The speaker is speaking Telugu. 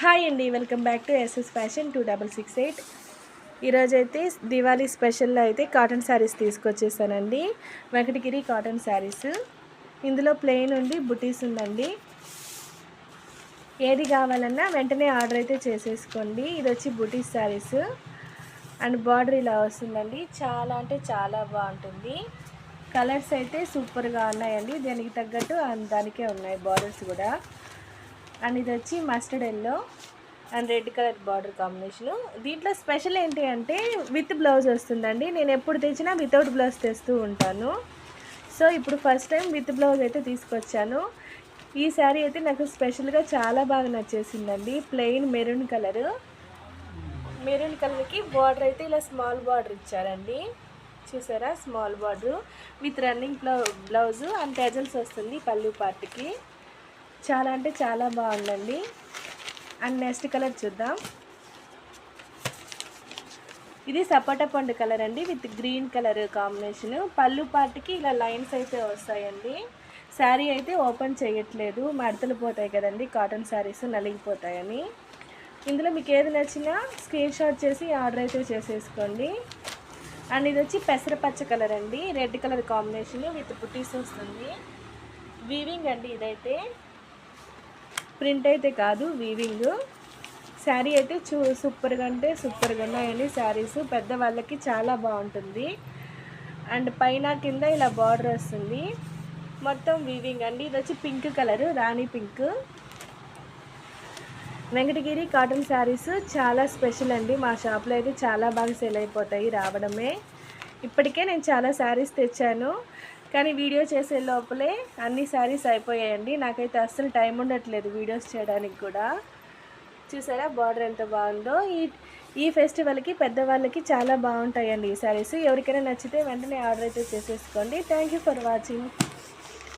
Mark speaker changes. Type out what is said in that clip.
Speaker 1: హాయ్ అండి, welcome back to SS fashion 2668. ఈరోజైతే దివాళీ స్పెషల్లో అయితే కాటన్ శారీస్ తీసుకొచ్చేసానండి. వెంకటగిరి కాటన్ శారీస్. ఇందులో ప్లెయిన్ ఉండి బుటీస్ ఉందండి. ఏది కావాలన్నా వెంటనే ఆర్డర్ అయితే చేసేసుకోండి. ఇది వచ్చి బుటీస్ శారీస్ అండ్ బార్డర్ ఇలా వస్తుందండి. చాలా అంటే చాలా బాగుంటుంది. కలర్స్ అయితే సూపర్గా ఉన్నాయండి. దానికి తగ్గట్టు దానికే ఉన్నాయి బార్డర్స్ కూడా. అండ్ ఇది వచ్చి mustard yellow and red colour border combination. దీంట్లో స్పెషల్ ఏంటి అంటే విత్ బ్లౌజ్ వస్తుందండి. నేను ఎప్పుడు తెచ్చినా వితౌట్ బ్లౌజ్ తెస్తూ ఉంటాను. సో ఇప్పుడు ఫస్ట్ టైం విత్ బ్లౌజ్ అయితే తీసుకొచ్చాను. ఈ శారీ అయితే నాకు స్పెషల్గా చాలా బాగా నచ్చేసిందండి. ప్లెయిన్ మెరూన్ కలర్కి బార్డర్ అయితే ఇలా స్మాల్ బార్డర్ ఇచ్చారండి. చూసారా, small border with running blouse and టెజల్స్ వస్తుంది పళ్ళు పార్ట్కి. చాలా అంటే చాలా బాగుందండి. అండ్ నెక్స్ట్ కలర్ చూద్దాం. ఇది సపోటా పండు కలర్ అండి విత్ గ్రీన్ కలర్ కాంబినేషన్. పళ్ళు పార్ట్కి ఇలా లైన్స్ అయితే వస్తాయండి. శారీ అయితే ఓపెన్ చేయట్లేదు, మడతలు పోతాయి కదండి కాటన్ శారీస్, నలిగిపోతాయని. ఇందులో మీకు ఏది నచ్చినా స్క్రీన్ షాట్ చేసి ఆర్డర్ అయితే చేసేసుకోండి. అండ్ ఇది వచ్చి పెసరపచ్చ కలర్ అండి, రెడ్ కలర్ కాంబినేషన్ విత్ బుటీస్ వస్తుంది. వీవింగ్ అండి, ఇదైతే ప్రింట్ అయితే కాదు, వీవింగ్. శారీ అయితే సూపర్గా అంటే సూపర్గా ఉన్నాయండి శారీస్. పెద్దవాళ్ళకి చాలా బాగుంటుంది. అండ్ పైన కింద ఇలా బార్డర్ వస్తుంది, మొత్తం వీవింగ్ అండి. ఇది వచ్చి పింక్ కలరు, రాణి పింక్. వెంకటగిరి కాటన్ శారీస్ చాలా స్పెషల్ అండి. మా షాప్లో అయితే చాలా బాగా సేల్ అయిపోతాయి రావడమే. ఇప్పటికే నేను చాలా శారీస్ తెచ్చాను, కానీ వీడియో చేసే లోపలే అన్ని శారీస్ అయిపోయాయండి. నాకైతే అస్సలు టైం ఉండట్లేదు వీడియోస్ చేయడానికి కూడా. చూసారా బార్డర్ ఎంత బాగుందో. ఈ ఫెస్టివల్కి పెద్దవాళ్ళకి చాలా బాగుంటాయండి ఈ శారీస్. ఎవరికైనా నచ్చితే వెంటనే ఆర్డర్ అయితే చేసేసుకోండి. Thank you for watching.